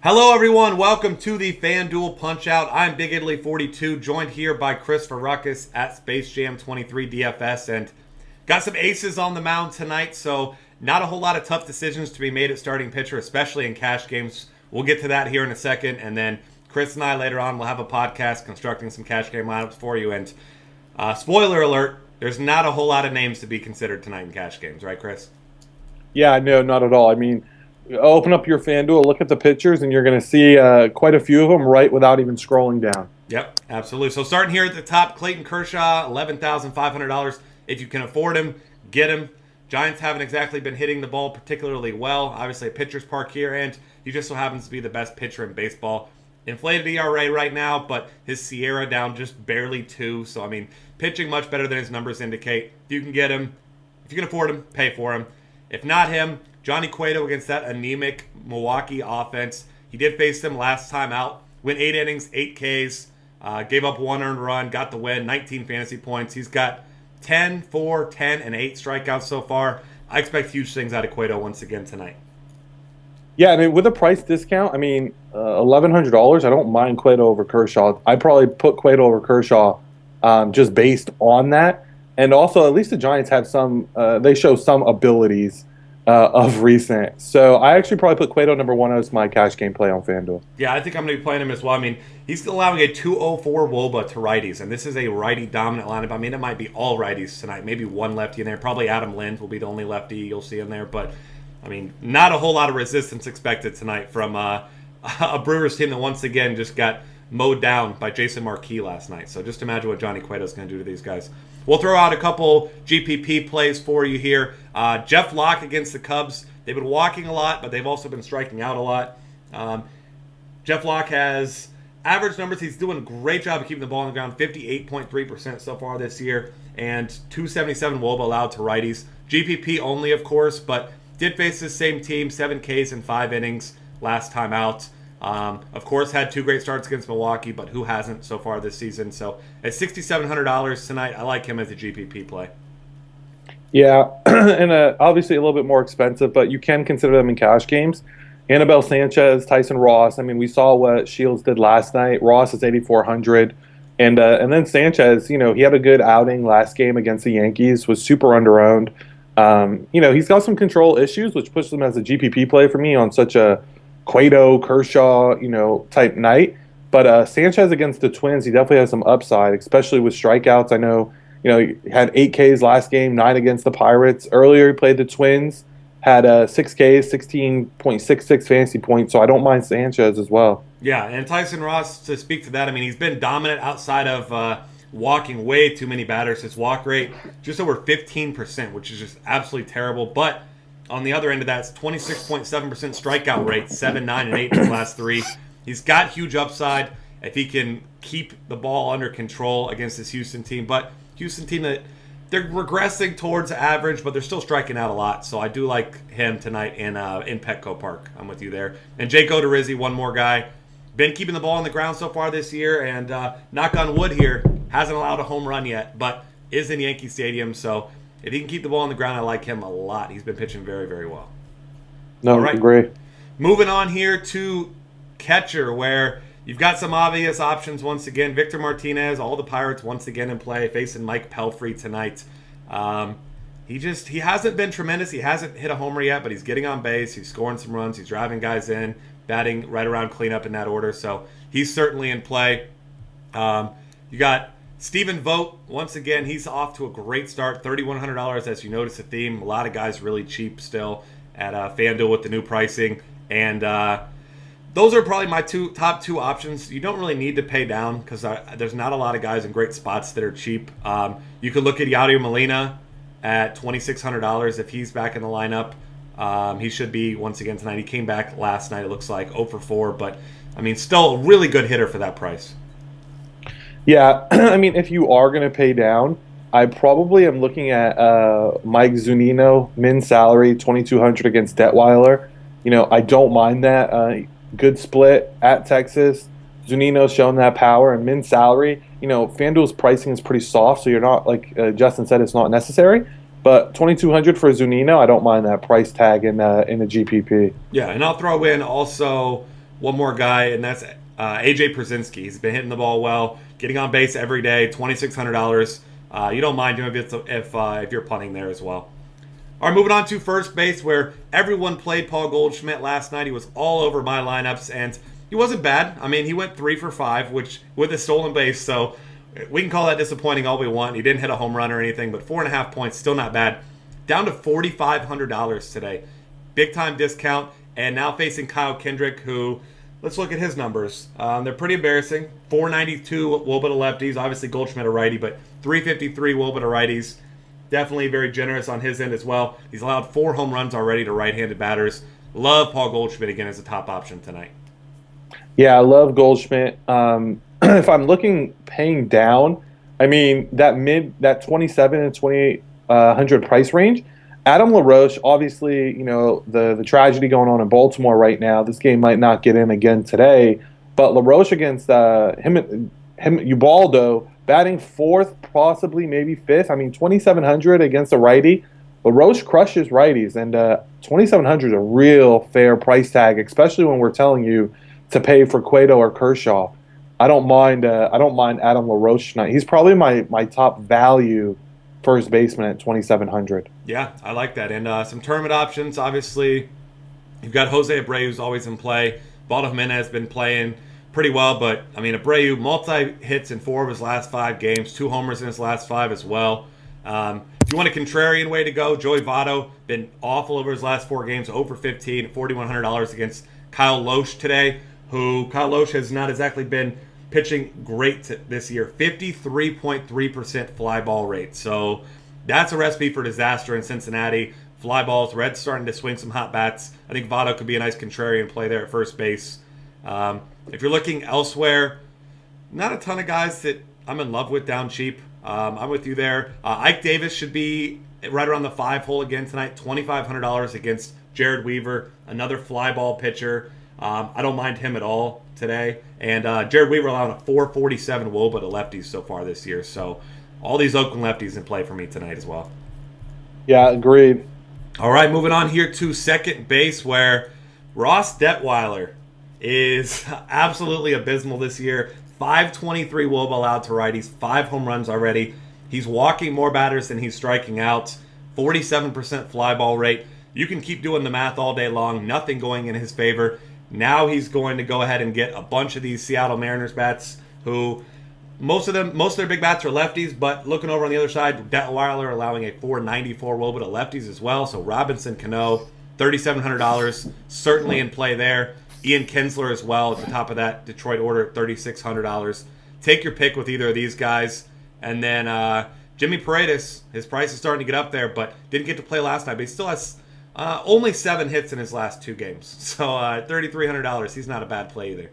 Hello, everyone. Welcome to the FanDuel Punch-Out. I'm Big Italy 42, joined here by Chris Ruckus at Space Jam 23 DFS, and got some aces on the mound tonight, so not a whole lot of tough decisions to be made at starting pitcher, especially in cash games. We'll get to that here in a second, and then Chris and I later on will have a podcast constructing some cash game lineups for you. And spoiler alert, there's not a whole lot of names to be considered tonight in cash games, right, Chris? Yeah, no, not at all. I mean, open up your FanDuel, look at the pitchers, and you're going to see quite a few of them right without even scrolling down. Yep, absolutely. So starting here at the top, Clayton Kershaw, $11,500. If you can afford him, get him. Giants haven't exactly been hitting the ball particularly well. Obviously a pitcher's park here, and he just so happens to be the best pitcher in baseball. Inflated ERA right now, but his Sierra down just barely 2. So, I mean, pitching much better than his numbers indicate. If you can get him, if you can afford him, pay for him. If not him, Johnny Cueto against that anemic Milwaukee offense. He did face them last time out. Went 8 innings, 8 Ks, gave up 1 earned run, got the win, 19 fantasy points. He's got 10, 4, 10, and 8 strikeouts so far. I expect huge things out of Cueto once again tonight. Yeah, I mean, with a price discount, I mean, $1,100, I don't mind Cueto over Kershaw. I'd probably put Cueto over Kershaw just based on that. And also, at least the Giants have they show some abilities of recent. So I actually probably put Cueto number 1 as my cash game play on FanDuel. Yeah, I think I'm going to be playing him as well. I mean, he's allowing a 204 WOBA to righties, and this is a righty-dominant lineup. I mean, it might be all righties tonight, maybe one lefty in there. Probably Adam Lind will be the only lefty you'll see in there. But, I mean, not a whole lot of resistance expected tonight from a Brewers team that once again just got mowed down by Jason Marquis last night. So just imagine what Johnny Cueto is going to do to these guys. We'll throw out a couple GPP plays for you here. Jeff Locke against the Cubs. They've been walking a lot, but they've also been striking out a lot. Jeff Locke has average numbers. He's doing a great job of keeping the ball on the ground, 58.3% so far this year, and 277 WOBA allowed to righties. GPP only, of course, but did face this same team, 7 Ks in 5 innings last time out. Of course, had 2 great starts against Milwaukee, but who hasn't so far this season? So at $6,700 tonight, I like him as a GPP play. Yeah, and obviously a little bit more expensive, but you can consider them in cash games. Anibal Sanchez, Tyson Ross. I mean, we saw what Shields did last night. Ross is 8,400. And then Sanchez, he had a good outing last game against the Yankees, was super underowned. He's got some control issues, which pushes him as a GPP play for me on such a Cueto, Kershaw, type night. But Sanchez against the Twins, he definitely has some upside, especially with strikeouts. I know, he had 8 Ks last game, 9 against the Pirates. Earlier, he played the Twins, had 6 Ks, 16.66 fantasy points. So I don't mind Sanchez as well. Yeah, and Tyson Ross, to speak to that, I mean, he's been dominant outside of walking way too many batters. His walk rate just over 15%, which is just absolutely terrible. But on the other end of that, it's 26.7% strikeout rate, 7, 9, and 8 in his last 3. He's got huge upside if he can keep the ball under control against this Houston team. But Houston team that they're regressing towards average, but they're still striking out a lot. So I do like him tonight in Petco Park. I'm with you there. And Jake Odorizzi, one more guy. Been keeping the ball on the ground so far this year, and knock on wood here, hasn't allowed a home run yet, but is in Yankee Stadium. So if he can keep the ball on the ground, I like him a lot. He's been pitching very, very well. No, all right. Great. Moving on here to catcher, where you've got some obvious options once again. Victor Martinez, all the Pirates once again in play, facing Mike Pelfrey tonight. He hasn't been tremendous. He hasn't hit a homer yet, but he's getting on base. He's scoring some runs. He's driving guys in, batting right around cleanup in that order. So he's certainly in play. You got Stephen Vogt, once again, he's off to a great start. $3,100, as you notice a theme. A lot of guys really cheap still at FanDuel with the new pricing. And those are probably my top two options. You don't really need to pay down because there's not a lot of guys in great spots that are cheap. You could look at Yadier Molina at $2,600 if he's back in the lineup. He should be once again tonight. He came back last night, it looks like, 0 for 4. But, I mean, still a really good hitter for that price. Yeah, I mean, if you are going to pay down, I probably am looking at Mike Zunino, min salary, $2,200 against Detweiler. I don't mind that. Good split at Texas. Zunino's shown that power, and min salary. FanDuel's pricing is pretty soft, so you're not, like Justin said, it's not necessary. But $2,200 for Zunino, I don't mind that price tag in the GPP. Yeah, and I'll throw in also one more guy, and that's AJ Przinsky. He's been hitting the ball well, getting on base every day, $2,600. You don't mind him if you're punting there as well. All right, moving on to first base, where everyone played Paul Goldschmidt last night. He was all over my lineups, and he wasn't bad. I mean, he went 3 for 5, which with a stolen base, so we can call that disappointing all we want. He didn't hit a home run or anything, but 4.5 points, still not bad. Down to $4,500 today. Big time discount, and now facing Kyle Kendrick, who, let's look at his numbers. They're pretty embarrassing. 492 Woba to lefties, obviously Goldschmidt a righty, but 353 Woba to righties. Definitely very generous on his end as well. He's allowed 4 home runs already to right-handed batters. Love Paul Goldschmidt again as a top option tonight. Yeah, I love Goldschmidt. If I'm looking paying down, I mean that 27 and 2800 price range. Adam LaRoche, obviously, the tragedy going on in Baltimore right now. This game might not get in again today, but LaRoche against him Ubaldo batting 4th, possibly maybe 5th. I mean, 2,700 against a righty. LaRoche crushes righties, and 2,700 is a real fair price tag, especially when we're telling you to pay for Cueto or Kershaw. I don't mind Adam LaRoche tonight. He's probably my top value first baseman at 2,700. Yeah, I like that. And some tournament options, obviously. You've got Jose Abreu, who's always in play. Baldo Jimenez has been playing pretty well, but, I mean, Abreu, multi-hits in 4 of his last 5 games, 2 homers in his last 5 as well. If you want a contrarian way to go, Joey Votto, been awful over his last 4 games, over 15, $4,100 against Kyle Loesch today, who Kyle Loesch has not exactly been pitching great this year. 53.3% fly ball rate. So that's a recipe for disaster in Cincinnati. Fly balls, Reds starting to swing some hot bats. I think Votto could be a nice contrarian play there at first base. If you're looking elsewhere, not a ton of guys that I'm in love with down cheap. I'm with you there. Ike Davis should be right around the 5 hole again tonight. $2,500 against Jared Weaver, another fly ball pitcher. I don't mind him at all today. And Jared Weaver allowing a 447 Woba to lefties so far this year. So all these Oakland lefties in play for me tonight as well. Yeah, agreed. All right, moving on here to second base, where Ross Detweiler is absolutely abysmal this year. 523 Woba allowed to righties, 5 home runs already. He's walking more batters than he's striking out. 47% fly ball rate. You can keep doing the math all day long. Nothing going in his favor. Now he's going to go ahead and get a bunch of these Seattle Mariners bats who most of their big bats are lefties, but looking over on the other side, Detweiler allowing a 494 Woba to lefties as well. So Robinson Cano, $3,700, certainly in play there. Ian Kinsler as well at the top of that Detroit order at $3,600. Take your pick with either of these guys. And then Jimmy Paredes, his price is starting to get up there, but didn't get to play last night, but he still has only 7 hits in his last 2 games. So $3,300, he's not a bad play either.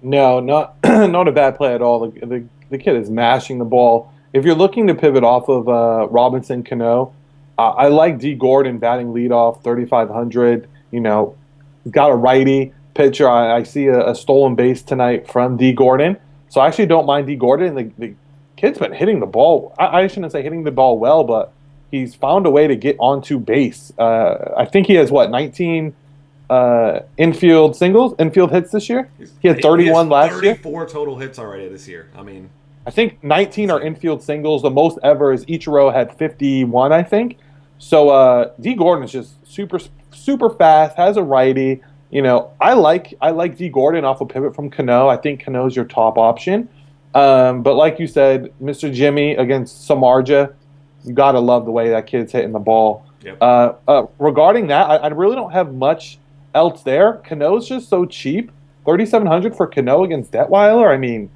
No, not not a bad play at all. The kid is mashing the ball. If you're looking to pivot off of Robinson Cano, I like D. Gordon batting leadoff, 3,500. He's got a righty pitcher. I see a stolen base tonight from D. Gordon, so I actually don't mind D. Gordon. The kid's been hitting the ball. I shouldn't say hitting the ball well, but he's found a way to get onto base. I think he has 19 infield hits this year. He had 31 last year. 34 total hits already this year. I think 19 are infield singles. The most ever is Ichiro had 51, I think. So D. Gordon is just super fast, has a righty. I like D. Gordon off a pivot from Cano. I think Cano's your top option. But like you said, Mr. Jimmy against Samardzija, you got to love the way that kid's hitting the ball. Yep. Regarding that, I really don't have much else there. Cano's just so cheap. $3,700 for Cano against Detweiler.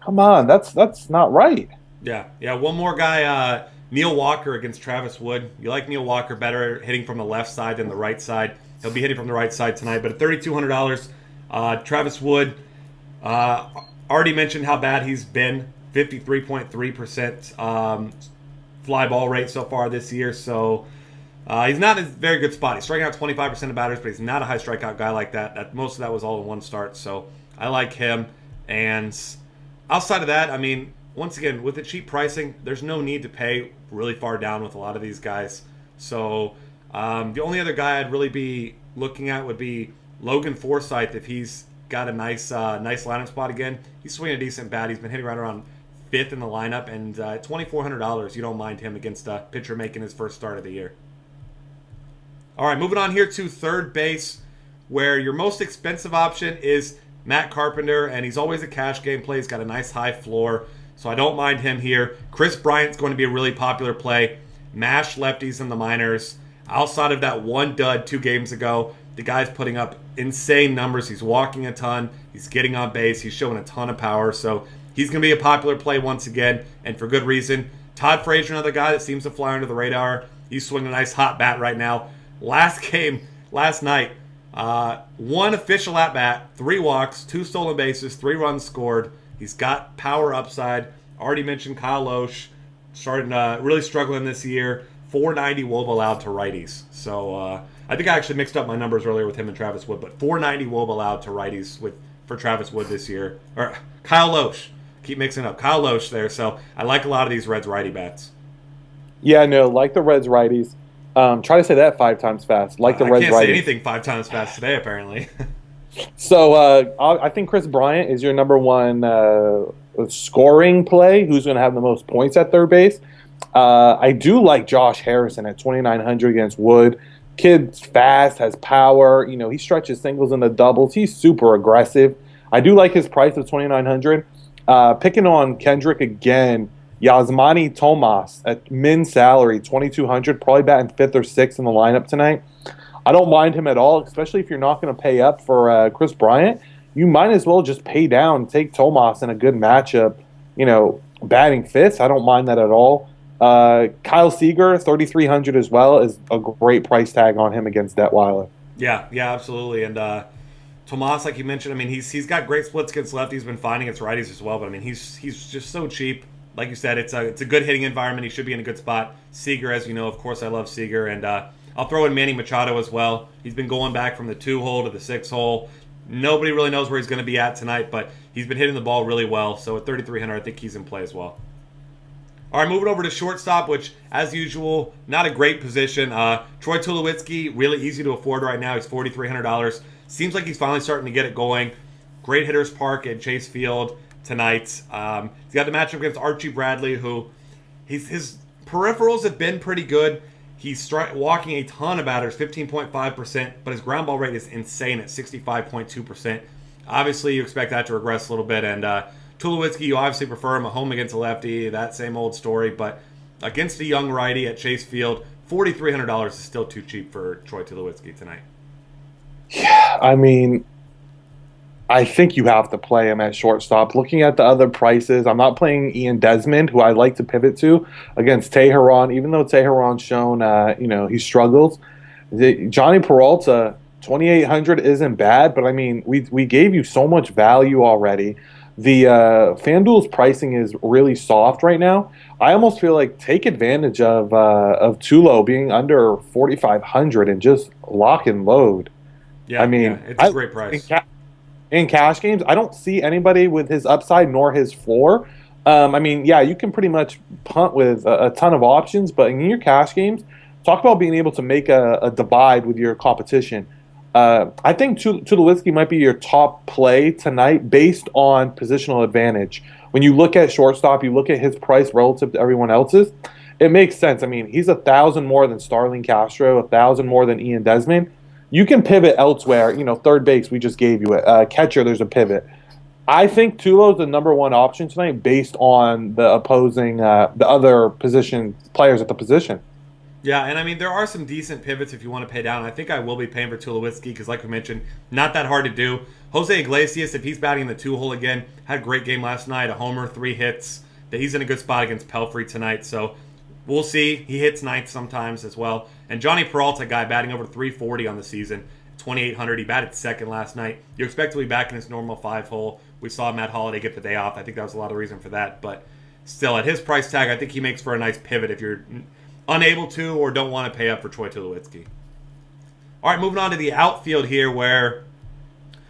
Come on, that's not right. Yeah. One more guy, Neil Walker against Travis Wood. You like Neil Walker better hitting from the left side than the right side. He'll be hitting from the right side tonight. But at $3,200, Travis Wood, already mentioned how bad he's been. 53.3% fly ball rate so far this year. So he's not in a very good spot. He's striking out 25% of batters, but he's not a high strikeout guy like that. Most of that was all in one start. So I like him. And outside of that, once again, with the cheap pricing, there's no need to pay really far down with a lot of these guys. So the only other guy I'd really be looking at would be Logan Forsythe if he's got a nice lineup spot again. He's swinging a decent bat. He's been hitting right around 5th in the lineup, and $2,400. You don't mind him against a pitcher making his first start of the year. All right, moving on here to third base, where your most expensive option is Matt Carpenter, and he's always a cash game play. He's got a nice high floor, so I don't mind him here. Chris Bryant's going to be a really popular play. Mash lefties in the minors. Outside of that one dud 2 games ago, the guy's putting up insane numbers. He's walking a ton. He's getting on base. He's showing a ton of power, so he's going to be a popular play once again, and for good reason. Todd Frazier, another guy that seems to fly under the radar. He's swinging a nice hot bat right now. Last night, 1 official at bat, 3 walks, 2 stolen bases, 3 runs scored. He's got power upside. Already mentioned Kyle Loesch, starting really struggling this year. 490 WOBA allowed to righties. So I think I actually mixed up my numbers earlier with him and Travis Wood, but 490 WOBA allowed to righties for Travis Wood this year. Or Kyle Loesch. Keep mixing up. Kyle Loesch there. So I like a lot of these Reds righty bats. Yeah, no, like the Reds righties. Try to say that 5 times fast. Like the Reds righties. I can't say anything 5 times fast today, apparently. So I think Chris Bryant is your number 1 scoring play. Who's going to have the most points at third base? I do like Josh Harrison at 2,900 against Wood. Kid's fast, has power. You know, he stretches singles into doubles. He's super aggressive. I do like his price of 2,900. Picking on Kendrick again. Yasmani Tomas at min salary, 2,200, probably batting 5th or 6th in the lineup tonight. I don't mind him at all, especially if you're not going to pay up for Chris Bryant. You might as well just pay down, take Tomas in a good matchup, you know, batting 5th. I don't mind that at all. Kyle Seager, 3,300 as well, is a great price tag on him against Detweiler. Yeah, absolutely. And Tomas, like you mentioned, I mean, he's got great splits against lefties. He's been finding against righties as well, but I mean, he's just so cheap. Like you said, it's a good hitting environment. He should be in a good spot. Seager, as you know, of course, I love Seager. And I'll throw in Manny Machado as well. He's been going back from the 2-hole to the 6-hole. Nobody really knows where he's going to be at tonight, but he's been hitting the ball really well. So at 3,300, I think he's in play as well. All right, moving over to shortstop, which, as usual, not a great position. Troy Tulowitzki, really easy to afford right now. He's $4,300. Seems like he's finally starting to get it going. Great hitter's park at Chase Field tonight. He's got the matchup against Archie Bradley, who his peripherals have been pretty good. He's walking a ton of batters, 15.5%, but his ground ball rate is insane at 65.2%. Obviously, you expect that to regress a little bit, and Tulowitzki, you obviously prefer him at home against a lefty, that same old story, but against a young righty at Chase Field, $4,300 is still too cheap for Troy Tulowitzki tonight. Yeah, I mean, I think you have to play him at shortstop. Looking at the other prices, I'm not playing Ian Desmond, who I like to pivot to, against Teheran, even though Teheran's shown, he struggles. Johnny Peralta, 2,800 isn't bad, but I mean, we gave you so much value already. The FanDuel's pricing is really soft right now. I almost feel like take advantage of Tulo being under 4,500 and just lock and load. Yeah, I mean, it's a great price. In cash games, I don't see anybody with his upside nor his floor. I mean, yeah, you can pretty much punt with a ton of options, but in your cash games, talk about being able to make a divide with your competition. I think Tulowitzki might be your top play tonight based on positional advantage. When you look at shortstop, you look at his price relative to everyone else's, it makes sense. I mean, he's 1,000 more than Starling Castro, 1,000 more than Ian Desmond. You can pivot elsewhere. Third base, we just gave you it. Catcher, there's a pivot. I think Tulo's the number 1 option tonight based on the opposing, the other position players at the position. Yeah, and I mean, there are some decent pivots if you want to pay down. I think I will be paying for Tulowitzki because, like we mentioned, not that hard to do. Jose Iglesias, if he's batting in the 2-hole again, had a great game last night, a homer, 3 hits. That he's in a good spot against Pelfrey tonight, so we'll see. He hits ninth sometimes as well. And Johnny Peralta, guy batting over 340 on the season, 2,800. He batted second last night. You expect to be back in his normal 5-hole. We saw Matt Holliday get the day off. I think that was a lot of reason for that. But still, at his price tag, I think he makes for a nice pivot if you're unable to or don't want to pay up for Troy Tulowitzki. All right, moving on to the outfield here where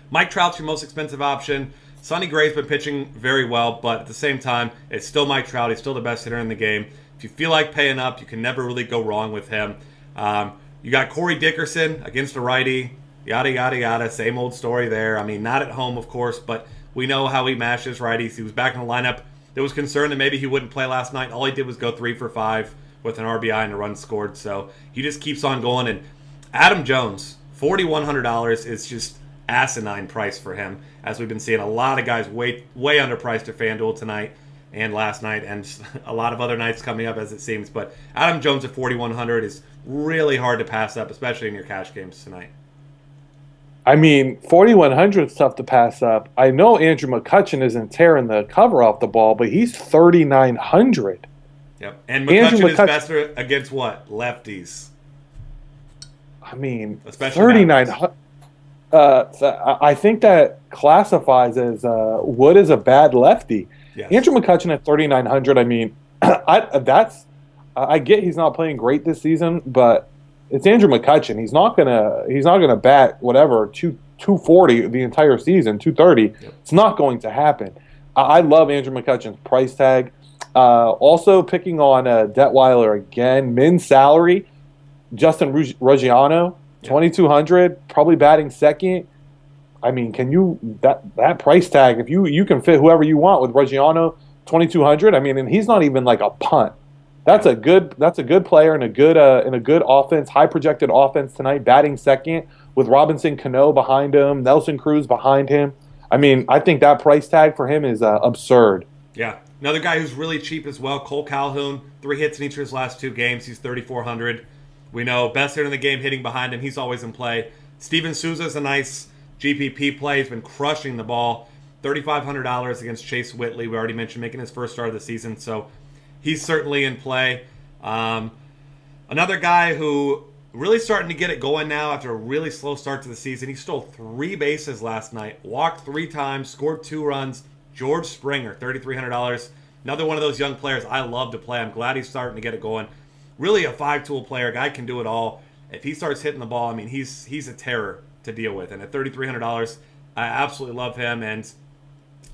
Mike Trout's your most expensive option. Sonny Gray's been pitching very well, but at the same time, it's still Mike Trout. He's still the best hitter in the game. If you feel like paying up, you can never really go wrong with him. You got Corey Dickerson against a righty. Yada, yada, yada. Same old story there. I mean, not at home, of course, but we know how he mashes righties. He was back in the lineup. There was concern that maybe he wouldn't play last night. All he did was go 3 for 5 with an RBI and a run scored. So he just keeps on going. And Adam Jones, $4,100 is just asinine price for him, as we've been seeing a lot of guys way underpriced at FanDuel tonight and last night, and a lot of other nights coming up as it seems. But Adam Jones at 4,100 is really hard to pass up, especially in your cash games tonight. I mean, 4,100 is tough to pass up. I know Andrew McCutchen isn't tearing the cover off the ball, but he's 3,900. Yep, and McCutchen is best against what? Lefties. I mean, 3,900. I think that classifies as Wood is a bad lefty. Yes. Andrew McCutchen at 3,900. I mean, I get he's not playing great this season, but it's Andrew McCutchen. He's not gonna bat whatever 240 the entire season, 230. Yep. It's not going to happen. I love Andrew McCutchen's price tag. Also picking on Detweiler again. Min salary, Justin Ruggiano, 2,200, probably batting second. I mean, can you that price tag? If you can fit whoever you want with Ruggiano, 2,200. I mean, and he's not even like a punt. That's a good player and a good offense, high projected offense tonight. Batting second with Robinson Cano behind him, Nelson Cruz behind him. I mean, I think that price tag for him is absurd. Yeah, another guy who's really cheap as well, Cole Calhoun. 3 hits in each of his last 2 games. He's 3,400. We know best hitter in the game hitting behind him. He's always in play. Steven Souza's a nice GPP play. He's been crushing the ball. $3,500 against Chase Whitley. We already mentioned making his first start of the season, so he's certainly in play. Another guy who really starting to get it going now after a really slow start to the season. He stole 3 bases last night, walked 3 times, scored 2 runs. George Springer, $3,300. Another one of those young players I love to play. I'm glad he's starting to get it going. Really a 5-tool player. Guy can do it all. If he starts hitting the ball, I mean, he's a terror to deal with. And at $3,300, I absolutely love him. And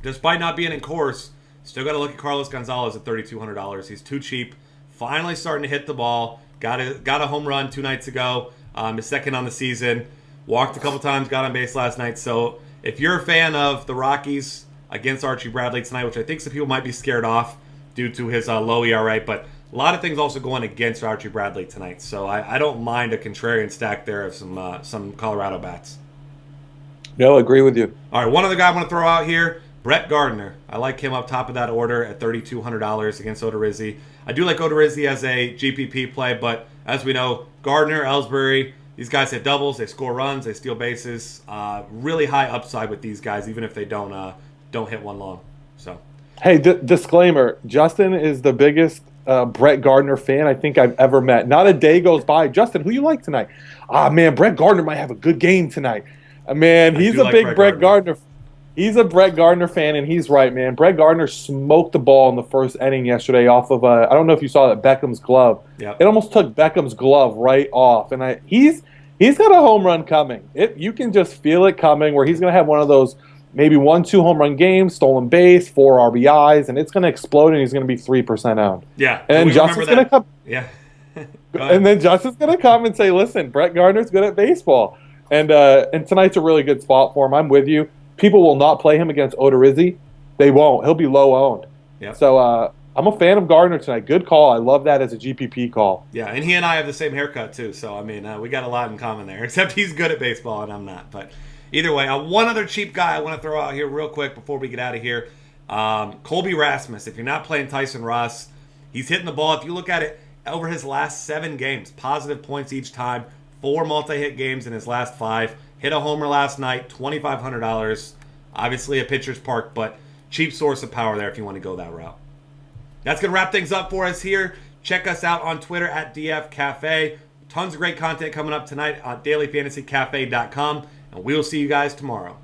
despite not being in course, still got to look at Carlos Gonzalez at $3,200. He's too cheap. Finally starting to hit the ball. Got a home run 2 nights ago. His second on the season. Walked a couple times. Got on base last night. So if you're a fan of the Rockies against Archie Bradley tonight, which I think some people might be scared off due to his low ERA, but a lot of things also going against Archie Bradley tonight. So I don't mind a contrarian stack there of some Colorado bats. No, agree with you. All right, one other guy I want to throw out here, Brett Gardner. I like him up top of that order at $3,200 against Odorizzi. I do like Odorizzi as a GPP play, but as we know, Gardner, Ellsbury, these guys hit doubles, they score runs, they steal bases. Really high upside with these guys, even if they don't hit one long. So, hey, disclaimer: Justin is the biggest Brett Gardner fan I think I've ever met. Not a day goes by. Justin, who you like tonight? Man, Brett Gardner might have a good game tonight. Man, he's a big Brett Gardner. He's a Brett Gardner fan, and he's right, man. Brett Gardner smoked the ball in the first inning yesterday off of I don't know if you saw that, Beckham's glove. Yep. It almost took Beckham's glove right off, and he's got a home run coming. You can just feel it coming, where he's going to have one of those maybe 1-2 home run games, stolen base, 4 RBIs, and it's going to explode, and he's going to be 3% owned. Yeah, and Justin's going to come. Yeah, and then Justin's going to come and say, "Listen, Brett Gardner's good at baseball," and tonight's a really good spot for him. I'm with you. People will not play him against Odorizzi. They won't. He'll be low owned. Yep. So I'm a fan of Gardner tonight. Good call. I love that as a GPP call. Yeah, and he and I have the same haircut too. So I mean, we got a lot in common there. Except he's good at baseball and I'm not. But either way, one other cheap guy I want to throw out here real quick before we get out of here. Colby Rasmus. If you're not playing Tyson Ross, he's hitting the ball. If you look at it over his last 7 games, positive points each time. 4 multi-hit games in his last 5. Hit a homer last night, $2,500. Obviously a pitcher's park, but cheap source of power there if you want to go that route. That's going to wrap things up for us here. Check us out on Twitter at DF Cafe. Tons of great content coming up tonight at dailyfantasycafe.com, and we'll see you guys tomorrow.